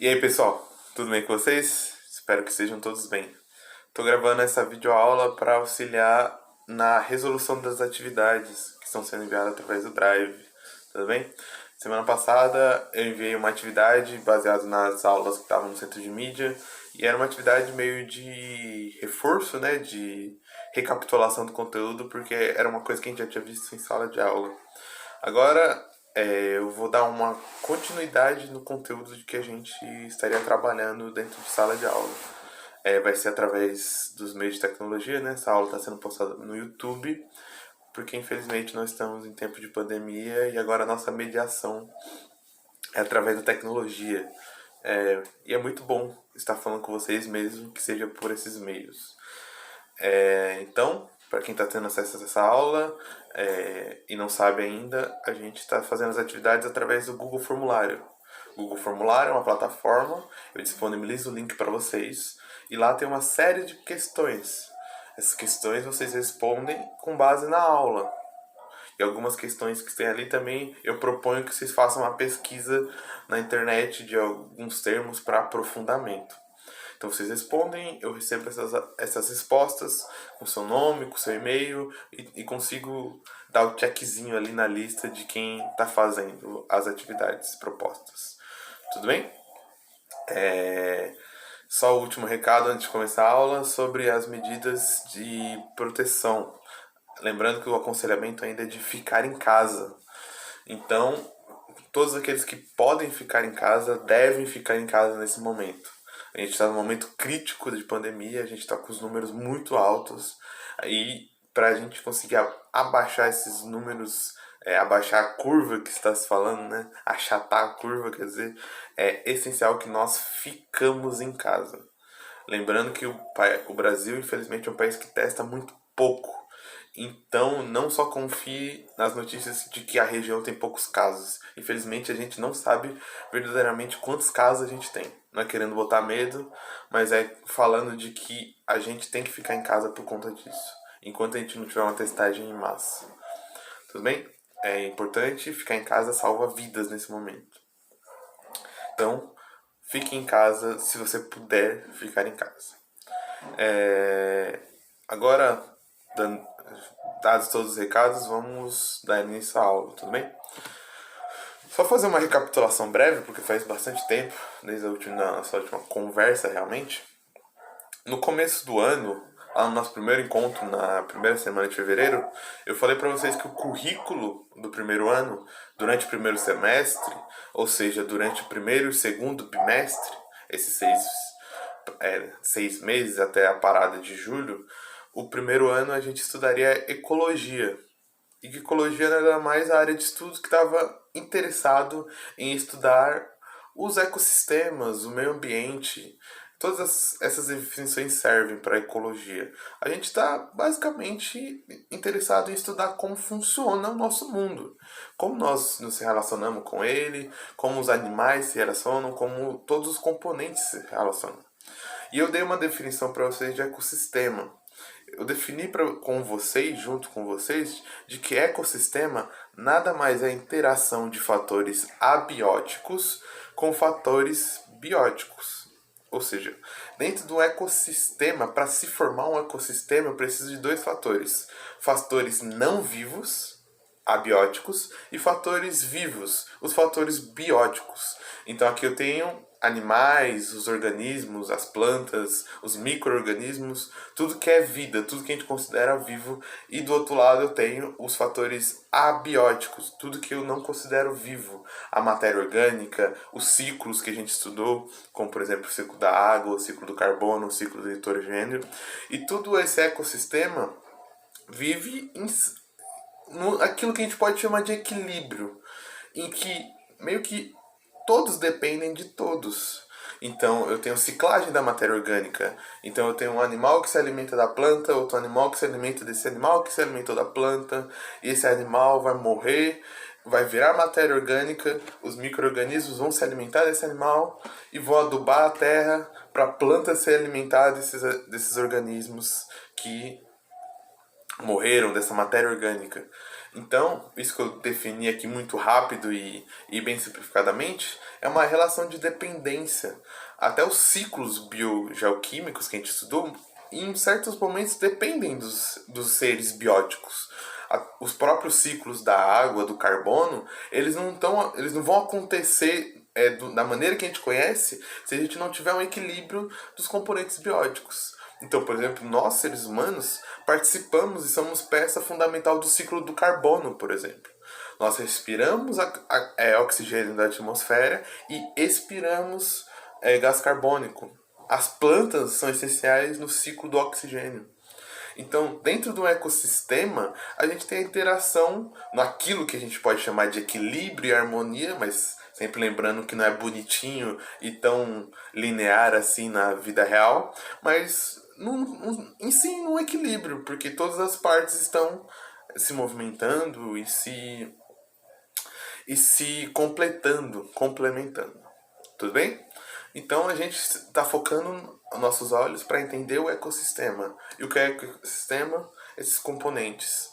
E aí, pessoal, tudo bem com vocês? Espero que estejam todos bem. Estou gravando essa videoaula para auxiliar na resolução das atividades que estão sendo enviadas através do Drive, tudo bem? Semana passada eu enviei uma atividade baseada nas aulas que estavam no centro de mídia e era uma atividade meio de reforço, né, de recapitulação do conteúdo, porque era uma coisa que a gente já tinha visto em sala de aula. Agora eu vou dar uma continuidade no conteúdo de que a gente estaria trabalhando dentro de sala de aula. Vai ser através dos meios de tecnologia, né? Essa aula está sendo postada no YouTube, porque infelizmente nós estamos em tempo de pandemia e agora a nossa mediação é através da tecnologia. E é muito bom estar falando com vocês mesmo que seja por esses meios. Então, para quem está tendo acesso a essa aula e não sabe ainda, a gente está fazendo as atividades através do Google Formulário. O Google Formulário é uma plataforma, eu disponibilizo o link para vocês e lá tem uma série de questões. Essas questões vocês respondem com base na aula. E algumas questões que tem ali também eu proponho que vocês façam uma pesquisa na internet de alguns termos para aprofundamento. Então vocês respondem, eu recebo essas respostas com seu nome, com seu e-mail e consigo dar o checkzinho ali na lista de quem está fazendo as atividades propostas. Tudo bem? Só o último recado antes de começar a aula sobre as medidas de proteção. Lembrando que o aconselhamento ainda é de ficar em casa. Então, todos aqueles que podem ficar em casa devem ficar em casa nesse momento. A gente está num momento crítico de pandemia, a gente está com os números muito altos. Aí, para a gente conseguir abaixar esses números, abaixar a curva que está se falando, né? Achatar a curva, quer dizer, é essencial que nós ficamos em casa. Lembrando que o Brasil, infelizmente, é um país que testa muito pouco. Então, não só confie nas notícias de que a região tem poucos casos. Infelizmente, a gente não sabe verdadeiramente quantos casos a gente tem. Não é querendo botar medo, mas é falando de que a gente tem que ficar em casa por conta disso. Enquanto a gente não tiver uma testagem em massa. Tudo bem? É importante ficar em casa, salva vidas nesse momento. Então, fique em casa se você puder ficar em casa. Agora, dados todos os recados, vamos dar início à aula, tudo bem? Só fazer uma recapitulação breve, porque faz bastante tempo, desde nossa última conversa realmente. No começo do ano, lá no nosso primeiro encontro, na primeira semana de fevereiro, eu falei para vocês que o currículo do primeiro ano, durante o primeiro semestre, ou seja, durante o primeiro e segundo bimestre, esses 6 meses até a parada de julho, o primeiro ano a gente estudaria ecologia. E que ecologia era mais a área de estudos que estava interessado em estudar os ecossistemas, o meio ambiente. Todas essas definições servem para a ecologia. A gente está basicamente interessado em estudar como funciona o nosso mundo, como nós nos relacionamos com ele, como os animais se relacionam, como todos os componentes se relacionam. E eu dei uma definição para vocês de ecossistema. Eu defini junto com vocês, de que ecossistema nada mais é a interação de fatores abióticos com fatores bióticos. Ou seja, dentro do ecossistema, para se formar um ecossistema, eu preciso de dois fatores: fatores não vivos, abióticos, e fatores vivos, os fatores bióticos. Então aqui eu tenho animais, os organismos, as plantas, os micro-organismos, tudo que é vida, tudo que a gente considera vivo. E do outro lado eu tenho os fatores abióticos, tudo que eu não considero vivo. A matéria orgânica, os ciclos que a gente estudou, como por exemplo o ciclo da água, o ciclo do carbono, o ciclo do nitrogênio. E tudo esse ecossistema vive aquilo que a gente pode chamar de equilíbrio, em que meio que todos dependem de todos. Então eu tenho ciclagem da matéria orgânica. Então eu tenho um animal que se alimenta da planta, outro animal que se alimenta desse animal que se alimentou da planta, e esse animal vai morrer, vai virar matéria orgânica, os micro-organismos vão se alimentar desse animal e vão adubar a terra para a planta se alimentar desses organismos que morreram, dessa matéria orgânica. Então, isso que eu defini aqui muito rápido e bem simplificadamente, é uma relação de dependência. Até os ciclos biogeoquímicos que a gente estudou, em certos momentos, dependem dos seres bióticos. Os próprios ciclos da água, do carbono, eles não vão acontecer da maneira que a gente conhece se a gente não tiver um equilíbrio dos componentes bióticos. Então, por exemplo, nós, seres humanos, participamos e somos peça fundamental do ciclo do carbono, por exemplo. Nós respiramos oxigênio da atmosfera e expiramos gás carbônico. As plantas são essenciais no ciclo do oxigênio. Então, dentro do ecossistema, a gente tem a interação naquilo que a gente pode chamar de equilíbrio e harmonia, mas sempre lembrando que não é bonitinho e tão linear assim na vida real, mas em si num equilíbrio, porque todas as partes estão se movimentando e se complementando. Tudo bem? Então a gente está focando nossos olhos para entender o ecossistema. E o que é ecossistema? Esses componentes.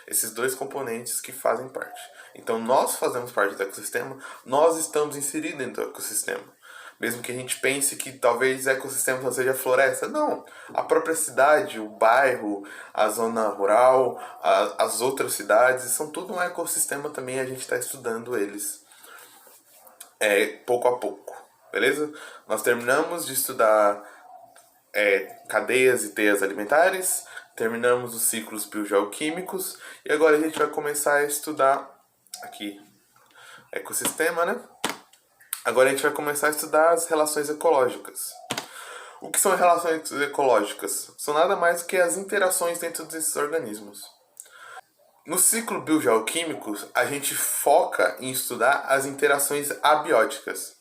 Esses dois componentes que fazem parte. Então nós fazemos parte do ecossistema, nós estamos inseridos dentro do ecossistema. Mesmo que a gente pense que talvez o ecossistema só seja floresta. Não. A própria cidade, o bairro, a zona rural, as outras cidades, são tudo um ecossistema também. A gente está estudando eles pouco a pouco. Beleza? Nós terminamos de estudar cadeias e teias alimentares, terminamos os ciclos biogeoquímicos e agora a gente vai começar a estudar aqui ecossistema, né? Agora a gente vai começar a estudar as relações ecológicas. O que são relações ecológicas? São nada mais do que as interações dentro desses organismos. No ciclo biogeoquímico, a gente foca em estudar as interações abióticas.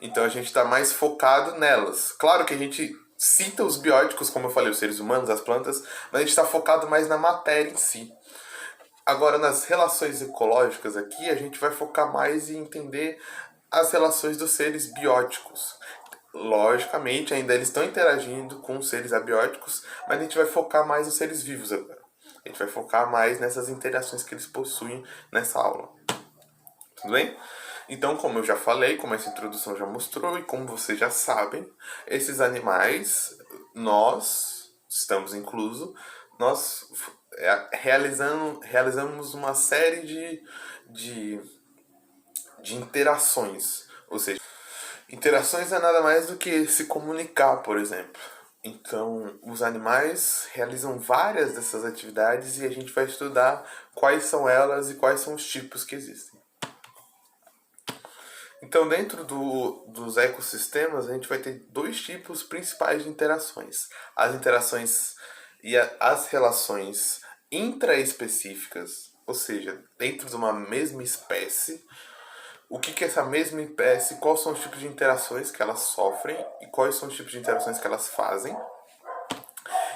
Então a gente está mais focado nelas. Claro que a gente cita os bióticos, como eu falei, os seres humanos, as plantas, mas a gente está focado mais na matéria em si. Agora, nas relações ecológicas aqui, a gente vai focar mais em entender as relações dos seres bióticos. Logicamente, ainda eles estão interagindo com os seres abióticos, mas a gente vai focar mais nos seres vivos agora. A gente vai focar mais nessas interações que eles possuem nessa aula. Tudo bem? Então, como eu já falei, como essa introdução já mostrou e como vocês já sabem, esses animais, nós, estamos incluso, nós realizamos uma série de interações. Ou seja, interações é nada mais do que se comunicar, por exemplo. Então, os animais realizam várias dessas atividades e a gente vai estudar quais são elas e quais são os tipos que existem. Então, dentro dos ecossistemas, a gente vai ter dois tipos principais de interações. As interações e as relações intraespecíficas, ou seja, dentro de uma mesma espécie. O que é essa mesma espécie, quais são os tipos de interações que elas sofrem e quais são os tipos de interações que elas fazem.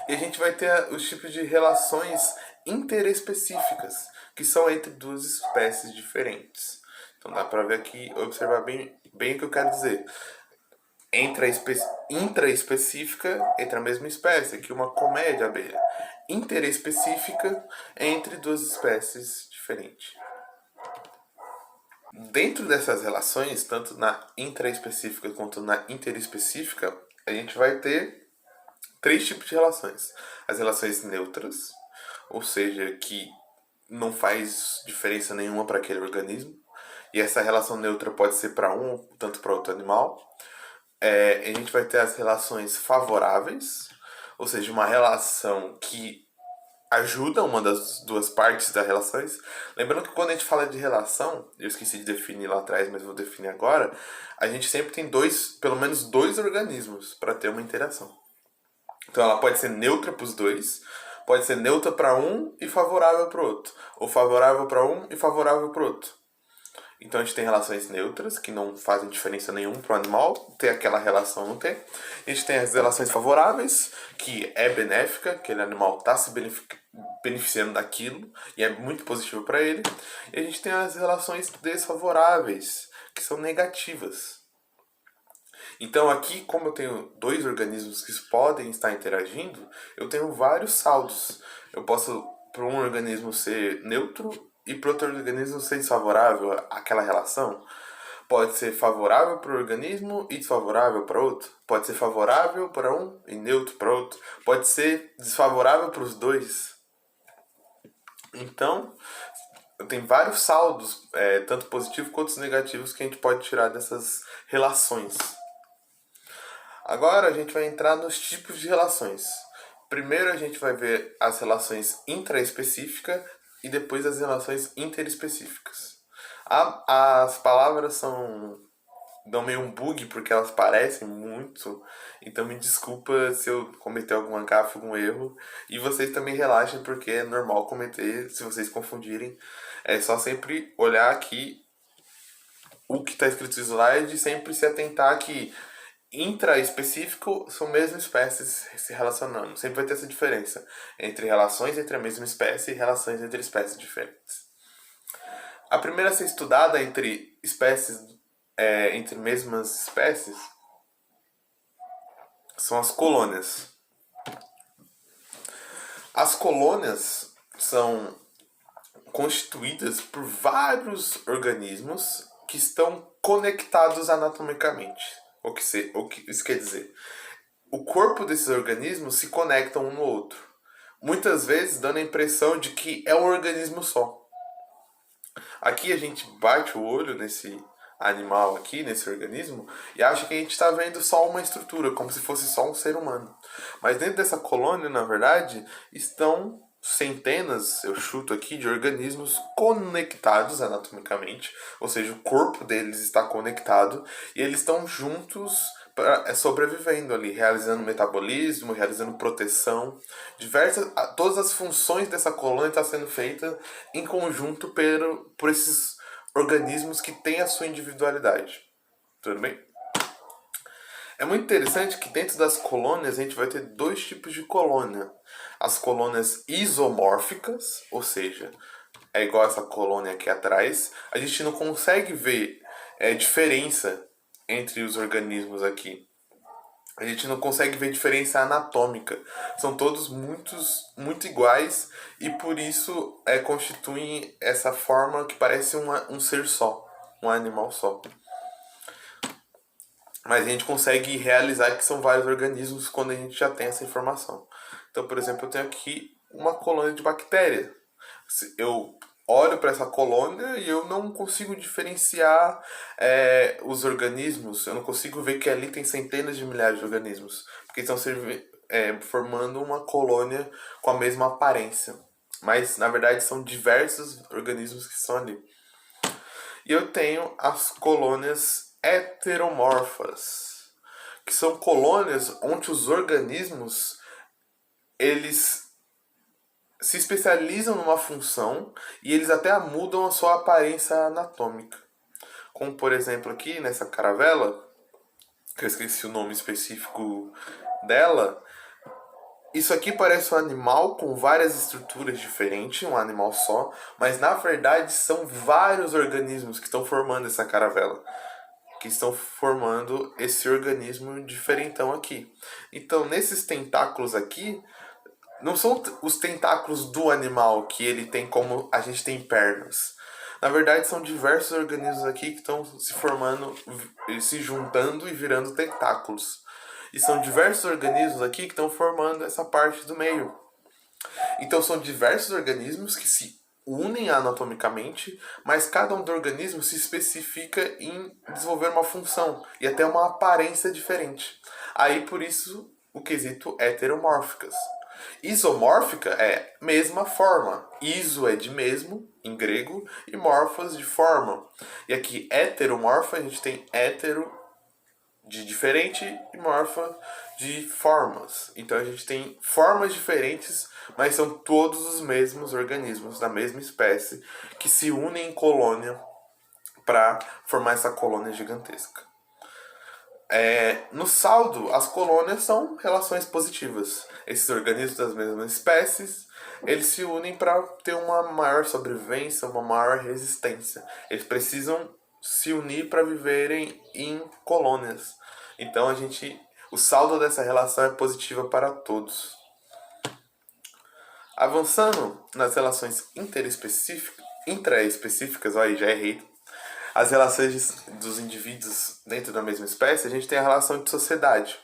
E a gente vai ter os tipos de relações interespecíficas, que são entre duas espécies diferentes. Então dá para ver aqui, observar bem o que eu quero dizer. Intraespecífica entre a mesma espécie, aqui uma colmeia de abelha. Interespecífica entre duas espécies diferentes. Dentro dessas relações, tanto na intraespecífica quanto na interespecífica, a gente vai ter três tipos de relações. As relações neutras, ou seja, que não faz diferença nenhuma para aquele organismo. E essa relação neutra pode ser para um, tanto para outro animal. A gente vai ter as relações favoráveis, ou seja, uma relação que ajuda uma das duas partes das relações. Lembrando que quando a gente fala de relação, eu esqueci de definir lá atrás, mas vou definir agora, a gente sempre tem pelo menos dois organismos para ter uma interação. Então ela pode ser neutra para os dois, pode ser neutra para um e favorável para o outro, ou favorável para um e favorável para o outro. Então a gente tem relações neutras, que não fazem diferença nenhuma para o animal, ter aquela relação ou não ter. A gente tem as relações favoráveis, que é benéfica, aquele animal está se beneficiando daquilo, e é muito positivo para ele. E a gente tem as relações desfavoráveis, que são negativas. Então aqui, como eu tenho dois organismos que podem estar interagindo, eu tenho vários saldos. Eu posso para um organismo ser neutro e para outro organismo ser desfavorável àquela relação. Pode ser favorável para o organismo e desfavorável para outro. Pode ser favorável para um e neutro para outro. Pode ser desfavorável para os dois. Então, tem vários saldos, tanto positivos quanto negativos, que a gente pode tirar dessas relações. Agora a gente vai entrar nos tipos de relações. Primeiro a gente vai ver as relações intraespecíficas e depois as relações interespecíficas. As palavras dão meio um bug porque elas parecem muito, então me desculpa se eu cometer alguma gafe, algum erro, e vocês também relaxem porque é normal cometer se vocês confundirem. É só sempre olhar aqui o que está escrito no slide e sempre se atentar que intraespecífico são mesmas espécies se relacionando. Sempre vai ter essa diferença entre relações entre a mesma espécie e relações entre espécies diferentes. A primeira a ser estudada entre espécies, entre mesmas espécies, são as colônias. As colônias são constituídas por vários organismos que estão conectados anatomicamente. O que isso quer dizer? O corpo desses organismos se conecta um no outro. Muitas vezes dando a impressão de que é um organismo só. Aqui a gente bate o olho nesse animal aqui, nesse organismo, e acha que a gente está vendo só uma estrutura, como se fosse só um ser humano. Mas dentro dessa colônia, na verdade, estão centenas, eu chuto aqui, de organismos conectados anatomicamente, ou seja, o corpo deles está conectado e eles estão juntos sobrevivendo ali, realizando metabolismo, realizando proteção, todas as funções dessa colônia estão sendo feitas em conjunto por esses organismos que têm a sua individualidade. Tudo bem? É muito interessante que dentro das colônias a gente vai ter dois tipos de colônia. As colônias isomórficas, ou seja, é igual essa colônia aqui atrás. A gente não consegue ver diferença entre os organismos aqui. A gente não consegue ver diferença anatômica. São todos muito iguais e por isso constituem essa forma que parece um ser só, um animal só. Mas a gente consegue realizar que são vários organismos quando a gente já tem essa informação. Então, por exemplo, eu tenho aqui uma colônia de bactérias. Eu olho para essa colônia e eu não consigo diferenciar os organismos. Eu não consigo ver que ali tem centenas de milhares de organismos. Porque estão formando uma colônia com a mesma aparência. Mas, na verdade, são diversos organismos que estão ali. E eu tenho as colônias heteromorfas, que são colônias onde os organismos eles se especializam numa função e eles até mudam a sua aparência anatômica. Como, por exemplo, aqui nessa caravela, que eu esqueci o nome específico dela, isso aqui parece um animal com várias estruturas diferentes, um animal só, mas na verdade são vários organismos que estão formando essa caravela, que estão formando esse organismo diferentão aqui. Então, nesses tentáculos aqui, não são os tentáculos do animal que ele tem como a gente tem pernas. Na verdade, são diversos organismos aqui que estão se formando, se juntando e virando tentáculos. E são diversos organismos aqui que estão formando essa parte do meio. Então, são diversos organismos que se unem anatomicamente, mas cada um dos organismos se especifica em desenvolver uma função e até uma aparência diferente. Aí, por isso, o quesito heteromórficas. Isomórfica é mesma forma. Iso é de mesmo, em grego, e morfos de forma. E aqui, heteromorfa, a gente tem hetero de diferente e morfa de formas. Então a gente tem formas diferentes, mas são todos os mesmos organismos da mesma espécie que se unem em colônia para formar essa colônia gigantesca. No saldo, as colônias são relações positivas. Esses organismos das mesmas espécies, eles se unem para ter uma maior sobrevivência, uma maior resistência. Eles precisam se unir para viverem em colônias. Então o saldo dessa relação é positiva para todos. Avançando nas relações intraespecíficas, ó, aí já errei. As relações dos indivíduos dentro da mesma espécie, a gente tem a relação de sociedade.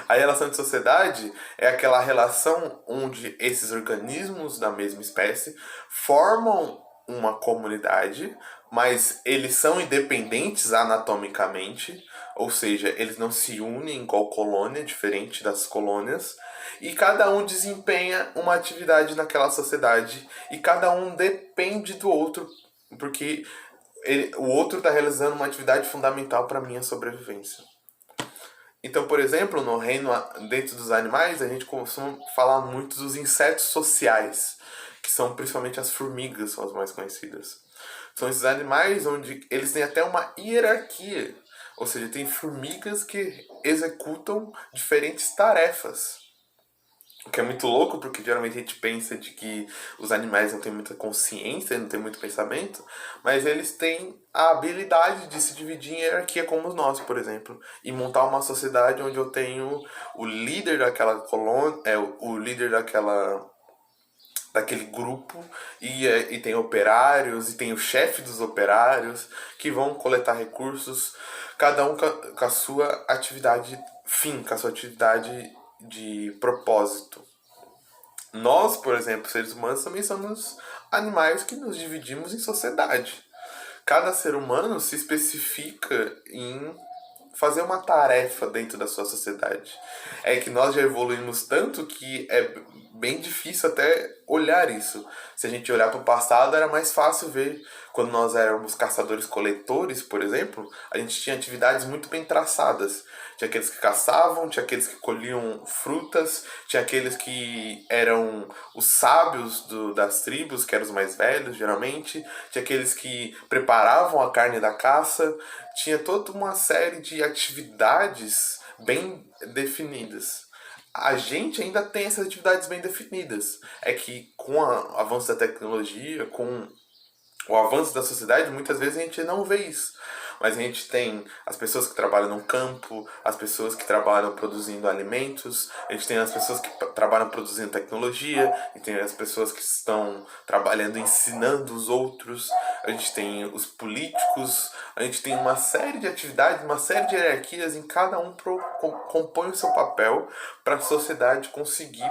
A relação de sociedade é aquela relação onde esses organismos da mesma espécie formam uma comunidade, mas eles são independentes anatomicamente, ou seja, eles não se unem igual colônia, diferente das colônias, e cada um desempenha uma atividade naquela sociedade e cada um depende do outro, porque o outro está realizando uma atividade fundamental para a minha sobrevivência. Então, por exemplo, no reino dentro dos animais, a gente costuma falar muito dos insetos sociais, que são principalmente as formigas, são as mais conhecidas. São esses animais onde eles têm até uma hierarquia, ou seja, tem formigas que executam diferentes tarefas. O que é muito louco, porque geralmente a gente pensa de que os animais não têm muita consciência, não têm muito pensamento, mas eles têm a habilidade de se dividir em hierarquia como nós, por exemplo, e montar uma sociedade onde eu tenho o líder daquela colônia, o líder daquele grupo, e tem operários, e tem o chefe dos operários, que vão coletar recursos, cada um com a sua atividade fim, com a sua atividade de propósito. Nós, por exemplo, seres humanos, também somos animais que nos dividimos em sociedade. Cada ser humano se especifica em fazer uma tarefa dentro da sua sociedade. É que nós já evoluímos tanto que é bem difícil até olhar isso. Se a gente olhar para o passado, era mais fácil ver. Quando nós éramos caçadores-coletores, por exemplo, a gente tinha atividades muito bem traçadas. Tinha aqueles que caçavam, tinha aqueles que colhiam frutas, tinha aqueles que eram os sábios das tribos, que eram os mais velhos, geralmente. Tinha aqueles que preparavam a carne da caça. Tinha toda uma série de atividades bem definidas. A gente ainda tem essas atividades bem definidas. É que com o avanço da tecnologia, com o avanço da sociedade, muitas vezes a gente não vê isso. Mas a gente tem as pessoas que trabalham no campo, as pessoas que trabalham produzindo alimentos, a gente tem as pessoas que trabalham produzindo tecnologia, e tem as pessoas que estão trabalhando ensinando os outros, a gente tem os políticos, a gente tem uma série de atividades, uma série de hierarquias, em cada um compõe o seu papel para a sociedade conseguir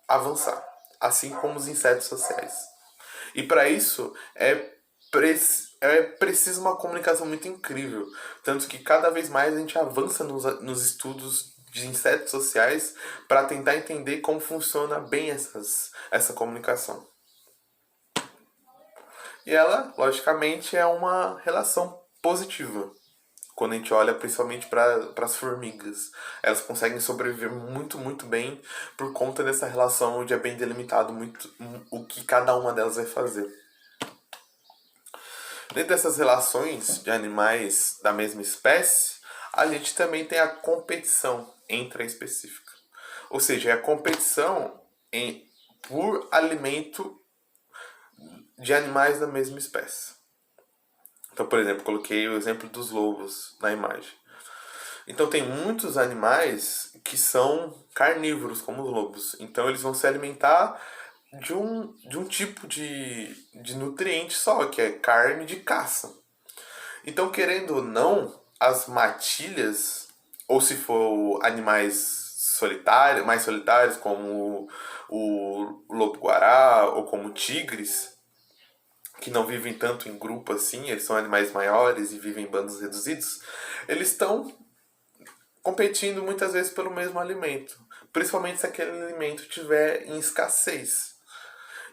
avançar, assim como os insetos sociais. E para isso é preciso uma comunicação muito incrível. Tanto que cada vez mais a gente avança nos estudos de insetos sociais para tentar entender como funciona bem essa comunicação. E ela, logicamente, é uma relação positiva. Quando a gente olha principalmente para as formigas, elas conseguem sobreviver muito, muito bem por conta dessa relação onde é bem delimitado muito o que cada uma delas vai fazer. Dentro dessas relações de animais da mesma espécie, a gente também tem a competição intraespecífica. Ou seja, é a competição por alimento de animais da mesma espécie. Então, por exemplo, coloquei o exemplo dos lobos na imagem. Então, tem muitos animais que são carnívoros, como os lobos. Então, eles vão se alimentar de um tipo de nutriente só, que é carne de caça. Então, querendo ou não, as matilhas, ou se for animais solitários, mais solitários, como o lobo-guará ou como tigres, que não vivem tanto em grupo assim, eles são animais maiores e vivem em bandos reduzidos, eles estão competindo muitas vezes pelo mesmo alimento, principalmente se aquele alimento estiver em escassez.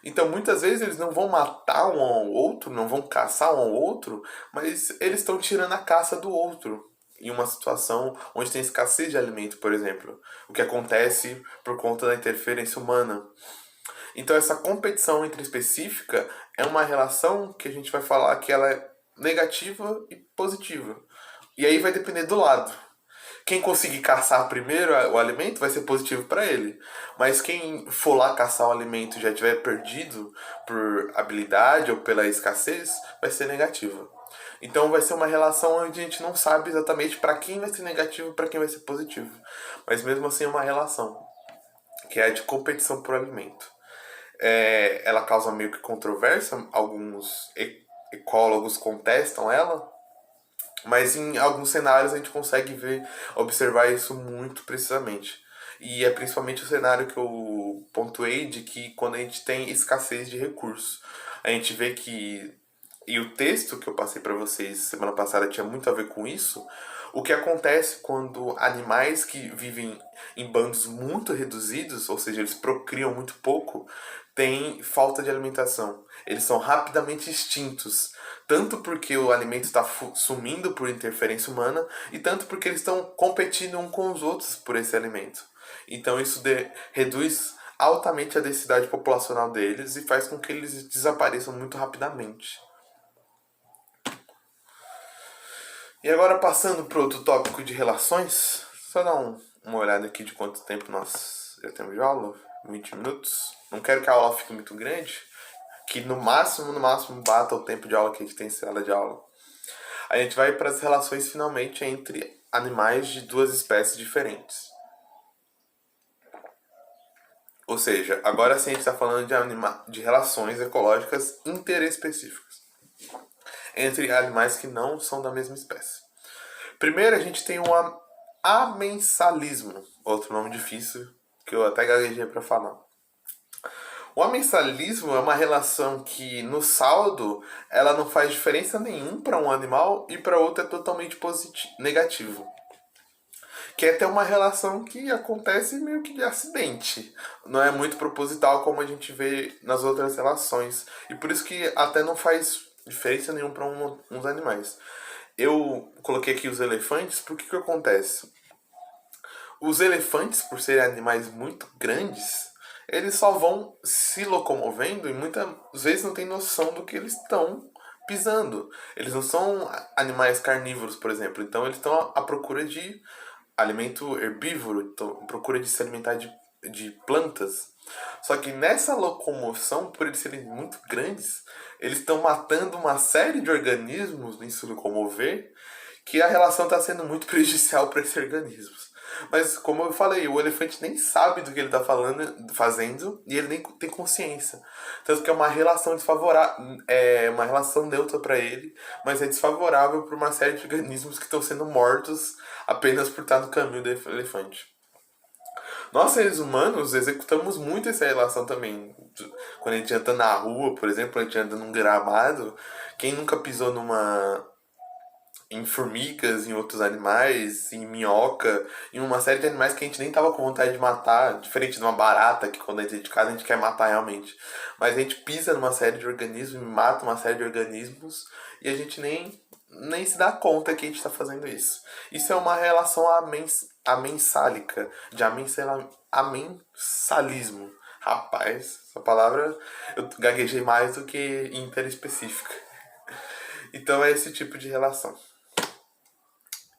Então, muitas vezes eles não vão matar um ao outro, não vão caçar um ao outro, mas eles estão tirando a caça do outro. Em uma situação onde tem escassez de alimento, por exemplo. O que acontece por conta da interferência humana. Então, essa competição intraespecífica é uma relação que a gente vai falar que ela é negativa e positiva. E aí vai depender do lado. Quem conseguir caçar primeiro o alimento vai ser positivo para ele. Mas quem for lá caçar o alimento e já tiver perdido por habilidade ou pela escassez, vai ser negativo. Então vai ser uma relação onde a gente não sabe exatamente para quem vai ser negativo e para quem vai ser positivo. Mas mesmo assim é uma relação, que é a de competição por alimento. ela causa meio que controvérsia, alguns ecólogos contestam ela, mas em alguns cenários a gente consegue observar isso muito precisamente. E é principalmente o cenário que eu pontuei de que quando a gente tem escassez de recursos. A gente vê que, e o texto que eu passei para vocês semana passada tinha muito a ver com isso, o que acontece quando animais que vivem em bandos muito reduzidos, ou seja, eles procriam muito pouco, têm falta de alimentação. Eles são rapidamente extintos, tanto porque o alimento está sumindo por interferência humana, e tanto porque eles estão competindo uns com os outros por esse alimento. Então isso reduz altamente a densidade populacional deles e faz com que eles desapareçam muito rapidamente. E agora passando para outro tópico de relações, só dar uma olhada aqui de quanto tempo nós já temos de aula, 20 minutos. Não quero que a aula fique muito grande, que no máximo bata o tempo de aula que a gente tem em sala de aula. A gente vai para as relações finalmente entre animais de duas espécies diferentes. Ou seja, agora sim a gente está falando de relações ecológicas interespecíficas entre animais que não são da mesma espécie. Primeiro a gente tem o amensalismo, outro nome difícil que eu até gaguejei para falar. O amensalismo é uma relação que no saldo ela não faz diferença nenhuma para um animal e para outro é totalmente negativo. Que é ter uma relação que acontece meio que de acidente. Não é muito proposital como a gente vê nas outras relações. E por isso que até não faz diferença nenhuma para uns animais. Eu coloquei aqui os elefantes, porque que acontece? Os elefantes, por serem animais muito grandes, eles só vão se locomovendo e muitas vezes não tem noção do que eles estão pisando. Eles não são animais carnívoros, por exemplo. Então eles estão à procura de alimento herbívoro, então procura de se alimentar de plantas. Só que nessa locomoção, por eles serem muito grandes, eles estão matando uma série de organismos em se locomover, que a relação está sendo muito prejudicial para esses organismos. Mas como eu falei, o elefante nem sabe do que ele está fazendo e ele nem tem consciência. Tanto que é uma relação desfavorável, é uma relação neutra para ele, mas é desfavorável para uma série de organismos que estão sendo mortos apenas por estar no caminho do elefante. Nós, seres humanos, executamos muito essa relação também. Quando a gente anda na rua, por exemplo, a gente anda num gramado, quem nunca pisou em formigas, em outros animais, em minhoca, em uma série de animais que a gente nem tava com vontade de matar, diferente de uma barata, que quando a gente é de casa a gente quer matar realmente. Mas a gente pisa numa série de organismos, mata uma série de organismos, e a gente nem se dá conta que a gente está fazendo isso. Isso é uma relação amensálica, de amensalismo. Rapaz, essa palavra eu gaguejei mais do que interespecífica. Então é esse tipo de relação.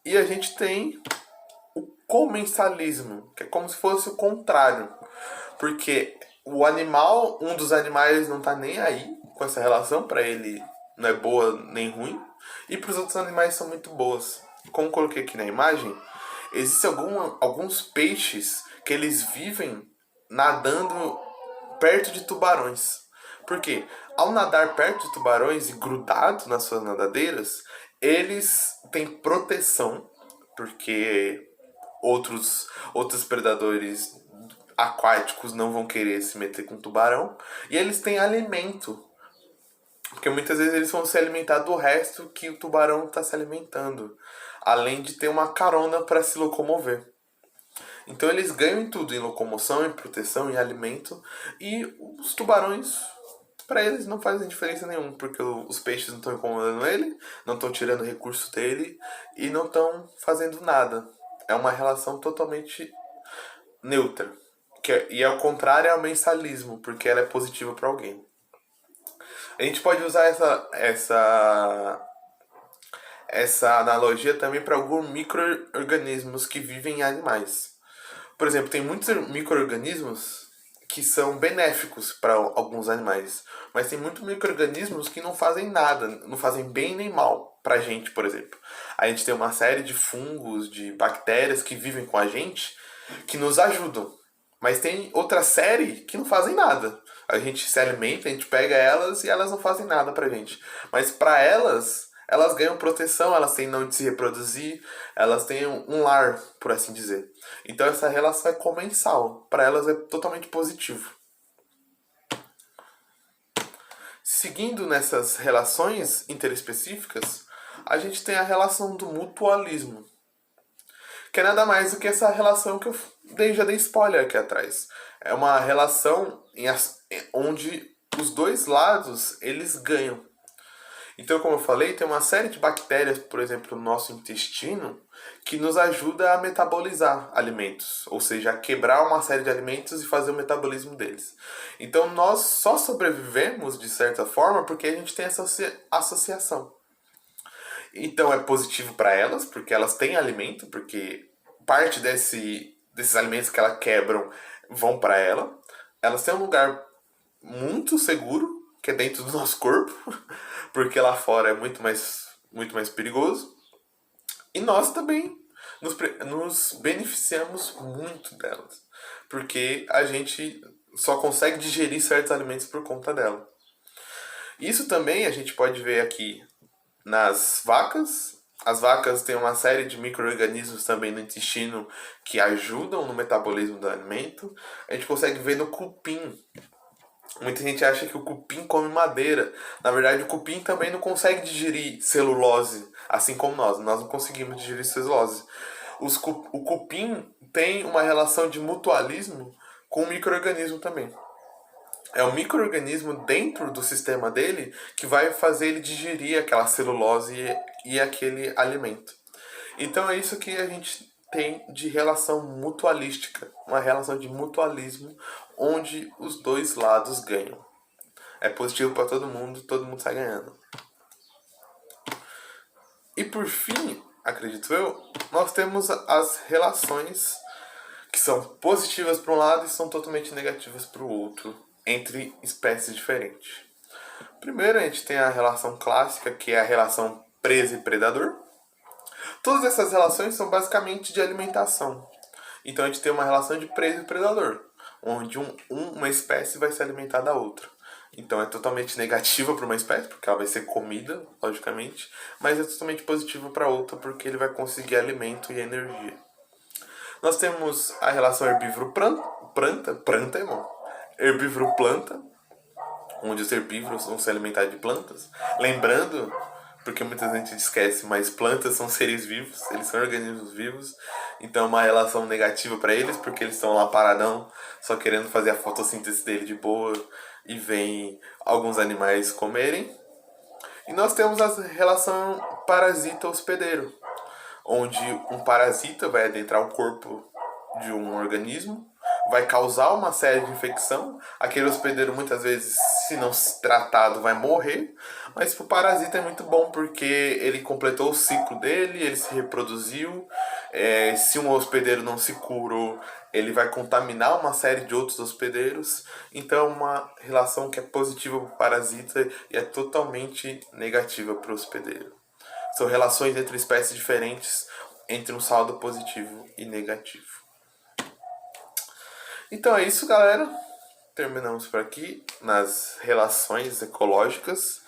E a gente tem o comensalismo, que é como se fosse o contrário. Porque o animal, um dos animais não tá nem aí com essa relação, para ele não é boa nem ruim, e para os outros animais são muito boas. Como coloquei aqui na imagem, existem alguns peixes que eles vivem nadando perto de tubarões. Por quê? Ao nadar perto de tubarões e grudados nas suas nadadeiras, eles têm proteção, porque outros predadores aquáticos não vão querer se meter com tubarão, e eles têm alimento, porque muitas vezes eles vão se alimentar do resto que o tubarão está se alimentando, além de ter uma carona para se locomover. Então eles ganham em tudo, em locomoção, em proteção, em alimento, e os tubarões, para eles não fazem diferença nenhuma, porque os peixes não estão incomodando ele, não estão tirando recurso dele e não estão fazendo nada. É uma relação totalmente neutra. E ao contrário, é o mensalismo, porque ela é positiva para alguém. A gente pode usar essa analogia também para alguns micro-organismos que vivem em animais. Por exemplo, tem muitos micro-organismos que são benéficos para alguns animais, mas tem muitos micro-organismos que não fazem nada, não fazem bem nem mal para a gente, por exemplo. A gente tem uma série de fungos, de bactérias que vivem com a gente, que nos ajudam. Mas tem outra série que não fazem nada. A gente se alimenta, a gente pega elas e elas não fazem nada pra gente. Mas pra elas, elas ganham proteção, elas têm não de se reproduzir, elas têm um lar, por assim dizer. Então essa relação é comensal. Pra elas é totalmente positivo. Seguindo nessas relações interespecíficas, a gente tem a relação do mutualismo, que é nada mais do que essa relação que eu já dei spoiler aqui atrás. É uma relação onde os dois lados eles ganham. Então, como eu falei, tem uma série de bactérias, por exemplo, no nosso intestino, que nos ajuda a metabolizar alimentos, ou seja, a quebrar uma série de alimentos e fazer o metabolismo deles. Então, nós só sobrevivemos, de certa forma, porque a gente tem essa associação. Então, é positivo para elas, porque elas têm alimento, porque parte desses alimentos que elas quebram vão para ela. Elas têm um lugar muito seguro, que é dentro do nosso corpo, porque lá fora é muito mais perigoso. E nós também nos beneficiamos muito delas, porque a gente só consegue digerir certos alimentos por conta dela. Isso também a gente pode ver aqui nas vacas. As vacas têm uma série de micro-organismos também no intestino que ajudam no metabolismo do alimento. A gente consegue ver no cupim. Muita gente acha que o cupim come madeira. Na verdade, o cupim também não consegue digerir celulose, assim como nós. Nós não conseguimos digerir celulose. O cupim tem uma relação de mutualismo com o micro-organismo também. É o micro-organismo dentro do sistema dele que vai fazer ele digerir aquela celulose e aquele alimento. Então é isso que a gente tem de relação mutualística, uma relação de mutualismo onde os dois lados ganham. É positivo para todo mundo sai ganhando. E por fim, acredito eu, nós temos as relações que são positivas para um lado e são totalmente negativas para o outro, entre espécies diferentes. Primeiro a gente tem a relação clássica, que é a relação presa e predador. Todas essas relações são basicamente de alimentação. Então a gente tem uma relação de presa e predador, onde uma espécie vai se alimentar da outra. Então é totalmente negativa para uma espécie, porque ela vai ser comida, logicamente, mas é totalmente positiva para outra, porque ele vai conseguir alimento e energia. Nós temos a relação herbívoro-planta, irmão. Herbívoro-planta, onde os herbívoros vão se alimentar de plantas. Lembrando, porque muita gente esquece, mas plantas são seres vivos, eles são organismos vivos. Então é uma relação negativa para eles, porque eles estão lá paradão, só querendo fazer a fotossíntese dele de boa, e vem alguns animais comerem. E nós temos a relação parasita-hospedeiro, onde um parasita vai adentrar o corpo de um organismo, vai causar uma série de infecção. Aquele hospedeiro muitas vezes, se não se tratado, vai morrer. Mas pro parasita é muito bom porque ele completou o ciclo dele, ele se reproduziu. Se um hospedeiro não se curou, ele vai contaminar uma série de outros hospedeiros. Então é uma relação que é positiva para o parasita e é totalmente negativa para o hospedeiro. São relações entre espécies diferentes, entre um saldo positivo e negativo. Então é isso, galera. Terminamos por aqui nas relações ecológicas.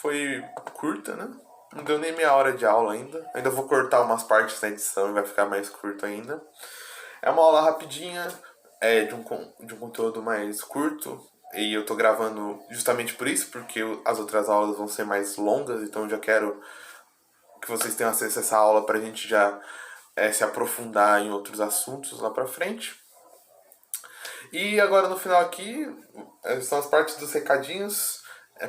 Foi curta, né? Não deu nem meia hora de aula ainda. Ainda vou cortar umas partes na edição e vai ficar mais curto ainda. É uma aula rapidinha, de um conteúdo mais curto. E eu tô gravando justamente por isso, porque as outras aulas vão ser mais longas, então eu já quero que vocês tenham acesso a essa aula pra gente já se aprofundar em outros assuntos lá pra frente. E agora no final aqui, são as partes dos recadinhos.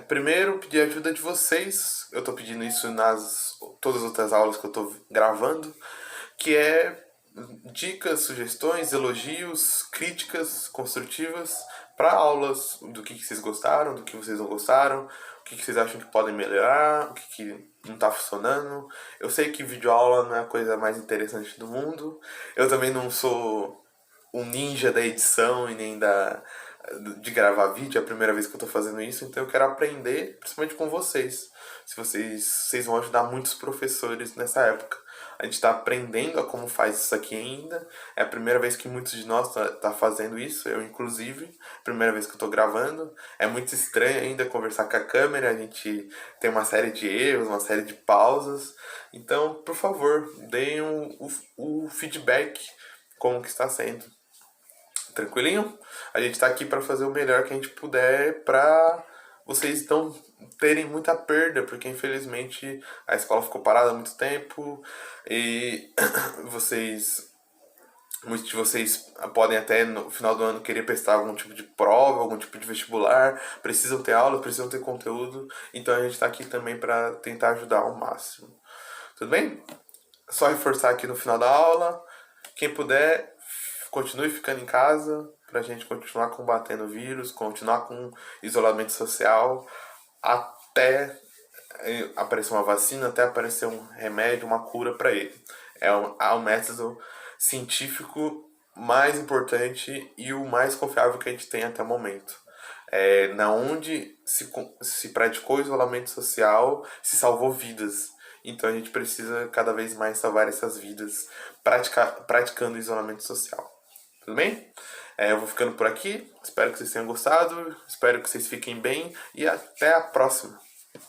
Primeiro, pedir a ajuda de vocês. Eu tô pedindo isso nas todas as outras aulas que eu tô gravando, que é dicas, sugestões, elogios, críticas construtivas para aulas, do que vocês gostaram, do que vocês não gostaram, o que vocês acham que podem melhorar, o que não tá funcionando. Eu sei que videoaula não é a coisa mais interessante do mundo. Eu também não sou um ninja da edição e nem de gravar vídeo, é a primeira vez que eu tô fazendo isso, então eu quero aprender, principalmente com vocês. Vocês vão ajudar muitos professores nessa época A gente está aprendendo a como faz isso aqui ainda. É a primeira vez que muitos de nós tá fazendo isso, eu inclusive. Primeira vez que eu tô gravando. É muito estranho ainda conversar com a câmera. A gente tem uma série de erros, uma série de pausas. Então, por favor, deem o feedback como que está sendo. Tranquilinho? A gente tá aqui para fazer o melhor que a gente puder para vocês não terem muita perda, porque infelizmente a escola ficou parada há muito tempo e vocês muitos de vocês podem até no final do ano querer prestar algum tipo de prova, algum tipo de vestibular, precisam ter aula, precisam ter conteúdo, então a gente está aqui também para tentar ajudar ao máximo. Tudo bem? Só reforçar aqui no final da aula. Quem puder, continue ficando em casa pra gente continuar combatendo o vírus, continuar com isolamento social até aparecer uma vacina, até aparecer um remédio, uma cura para ele. É o método científico mais importante e o mais confiável que a gente tem até o momento. Na onde se praticou isolamento social, se salvou vidas. Então a gente precisa cada vez mais salvar essas vidas praticando isolamento social. Tudo bem? Eu vou ficando por aqui. Espero que vocês tenham gostado. Espero que vocês fiquem bem. E até a próxima.